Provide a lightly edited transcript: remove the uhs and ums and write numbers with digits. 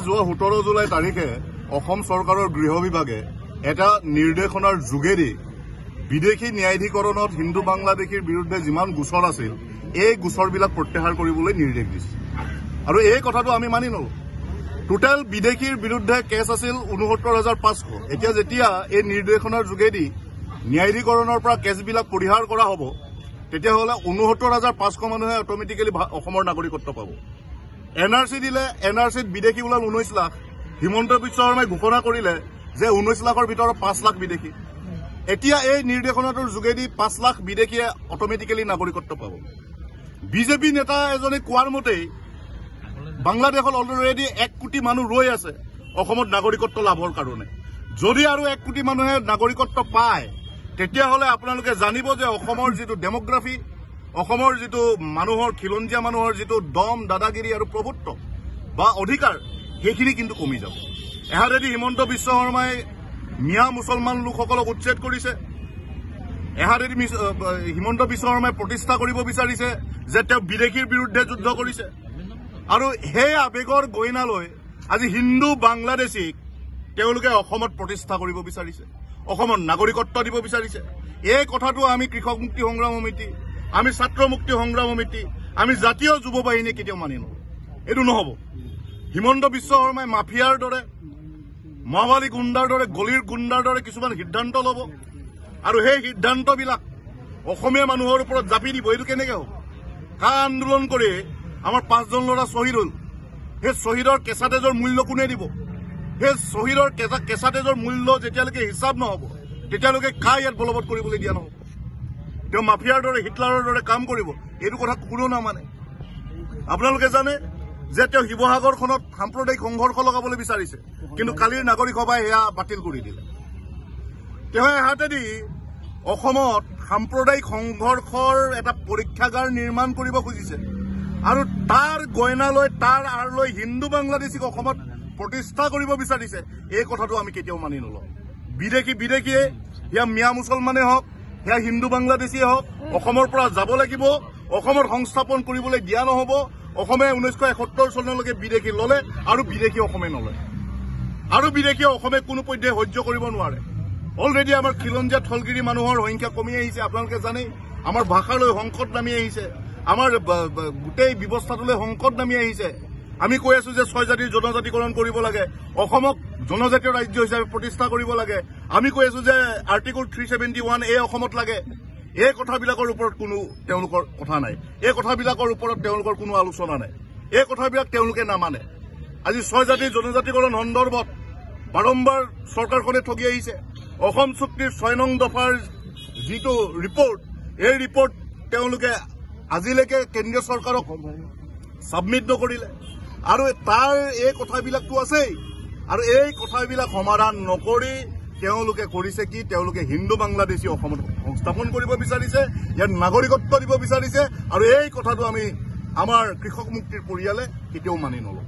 যোৱা 17 জুলাই তাৰিখে অসম চৰকাৰৰ গৃহ বিভাগে এটা নিৰ্দেশনাৰ যোগেদি বিদেশী ন্যায়াধিকৰণত হিন্দু বাংলাদেশীৰ বিৰুদ্ধে যিমান গোচৰ আছিল এই গোচৰবিলাক প্ৰত্যাহাৰ কৰিবলৈ নিৰ্দেশ দিছে আৰু এই কথাটো আমি মানি নলো টোটাল বিদেশীৰ বিৰুদ্ধে কেছ আছিল ৬৯,৫০০ এতিয়া যেতিয়া এই নিৰ্দেশনাৰ যোগেদি ন্যায়াধিকৰণৰ পৰা কেছবিলাক পৰিহাৰ কৰা হ'ব তেতিয়াহ'লে ৬৯,৫০০ মানুহে অট'মেটিকেলি অসমৰ নাগৰিকত্ব পাব এনআৰচি দিলে এনআৰচিত বিদেশী ওলাল ১৯ লাখ হিমন্ত বিশ্ব শৰ্মাই ঘোষণা কৰিলে যে ১৯ লাখৰ ভিতৰত ৫ লাখ বিদেশী এতিয়া এই নিৰ্দেশনাটোৰ যোগেদি ৫ লাখ বিদেশীয়ে অট'মেটিকেলি নাগৰিকত্ব পাব বিজেপি নেতা এজনে কোৱাৰ মতেই বাংলাদেশত অলৰেডি ১ কোটি মানুহ ৰৈ আছে অসমত নাগৰিকত্ব লাভৰ কাৰণে যদি আৰু ১ কোটি মানুহে নাগৰিকত্ব পায় তেতিয়াহ'লে আপোনালোকে জানিব যে অসমৰ যিটো ডেমোগ্ৰাফি অসমৰ যিটো মানুহৰ খিলঞ্জীয়া মানুহৰ যিটো দম দাদাগিৰি আৰু প্ৰভুত্ব বা অধিকাৰ সেইখিনি কিন্তু কমি যাব এহাতেদি হিমন্ত বিশ্ব শৰ্মাই মিয়া মুছলমান লোকসকলক উচ্ছেদ কৰিছে এহাতেদি হিমন্ত বিশ্ব শৰ্মাই প্ৰতিষ্ঠা কৰিব বিচাৰিছে যে তেওঁ বিদেশীৰ বিৰুদ্ধে যুদ্ধ কৰিছে আৰু সেই আবেগৰ গইনালৈ আজি হিন্দু বাংলাদেশীক তেওঁলোকে অসমত প্ৰতিষ্ঠা কৰিব বিচাৰিছে অসমৰ নাগৰিকত্ব দিব বিচাৰিছে এই কথাটো আমি কৃষক মুক্তি সংগ্ৰাম সমিতি আমি ছাত্ৰ মুক্তি সংগ্ৰাম সমিতি আমি জাতীয় যুৱ বাহিনী কেতিয়াও মানি নলওঁ এইটো নহ'ব হিমন্ত বিশ্ব শৰ্মাই মাফিয়াৰ দৰে মাওবাদী গুণ্ডাৰ দৰে গলিৰ গুণ্ডাৰ দৰে কিছুমান সিদ্ধান্ত ল'ব আৰু সেই সিদ্ধান্তবিলাক অসমীয়া মানুহৰ ওপৰত জাপি দিব এইটো কেনেকৈ হ'ব কা আন্দোলন কৰি আমাৰ ৫জন ল'ৰা শ্বহীদ হ'ল সেই শ্বহীদৰ কেঁচা তেজৰ মূল্য কোনে দিব সেই শ্বহীদৰ কেঁচা তেজৰ মূল্য যেতিয়ালৈকে হিচাপ নহ'ব তেতিয়ালৈকে কা ইয়াত বলবৎ কৰিবলৈ দিয়া নহ'ব তেওঁ মাফিয়াৰ দৰে হিটলাৰৰ দৰে কাম কৰিব এইটো কথা কোনো নামানে আপোনালোকে জানে যে তেওঁ শিৱসাগৰখনত সাম্প্ৰদায়িক সংঘৰ্ষ লগাবলৈ বিচাৰিছে কিন্তু কালিৰ নাগৰিক সভাই এয়া বাতিল কৰি দিলে তেওঁ এহাতেদি অসমত সাম্প্ৰদায়িক সংঘৰ্ষৰ এটা পৰীক্ষাগাৰ নিৰ্মাণ কৰিব খুজিছে আৰু তাৰ গইনালৈ তাৰ আঁৰলৈ হিন্দু বাংলাদেশীক অসমত প্ৰতিষ্ঠা কৰিব বিচাৰিছে এই কথাটো আমি কেতিয়াও মানি নলওঁ বিদেশীয়ে সেয়া মিয়া মুছলমানে হওক সেয়া হিন্দু বাংলাদেশীয়ে হওক অসমৰ পৰা যাব লাগিব অসমত সংস্থাপন কৰিবলৈ দিয়া নহ'ব অসমে ১৯৭১ চনলৈকে বিদেশী ল'লে আৰু বিদেশী অসমে নলয় আৰু বিদেশীয়ে অসমে কোনো পধ্যে সহ্য কৰিব নোৱাৰে অলৰেডি আমাৰ খিলঞ্জীয়া থলগিৰি মানুহৰ সংখ্যা কমি আহিছে আপোনালোকে জানেই আমাৰ ভাষালৈ সংকট নামি আহিছে আমাৰ গোটেই ব্যৱস্থাটোলৈ সংকট নামি আহিছে আমি কৈ আছো যে ৬ জাতিৰ জনজাতিকৰণ কৰিব লাগে অসমক জনজাতীয় ৰাজ্য হিচাপে প্ৰতিষ্ঠা কৰিব লাগে আমি কৈ আছো যে আৰ্টিকল 371 এই অসমত লাগে এই কথাবিলাকৰ ওপৰত কোনো তেওঁলোকৰ কথা নাই এই কথাবিলাকৰ ওপৰত তেওঁলোকৰ কোনো আলোচনা নাই এই কথাবিলাক তেওঁলোকে নামানে আজি ৬ জাতিৰ জনজাতিকৰণ সন্দৰ্ভত বাৰম্বাৰ চৰকাৰখনে ঠগি আহিছে অসম চুক্তিৰ ৬ নং দফাৰ যিটো ৰিপৰ্ট এই ৰিপৰ্ট তেওঁলোকে আজিলৈকে কেন্দ্ৰীয় চৰকাৰক ছাবমিট নকৰিলে আৰু তাৰ এই কথাবিলাকতো আছেই আৰু এই কথাবিলাক সমাধান নকৰি তেওঁলোকে কৰিছে কি তেওঁলোকে হিন্দু বাংলাদেশী অসমত সংস্থাপন কৰিব বিচাৰিছে ইয়াত নাগৰিকত্ব দিব বিচাৰিছে আৰু এই কথাটো আমি আমাৰ কৃষক মুক্তিৰ পৰিয়ালে কেতিয়াও মানি নলওঁ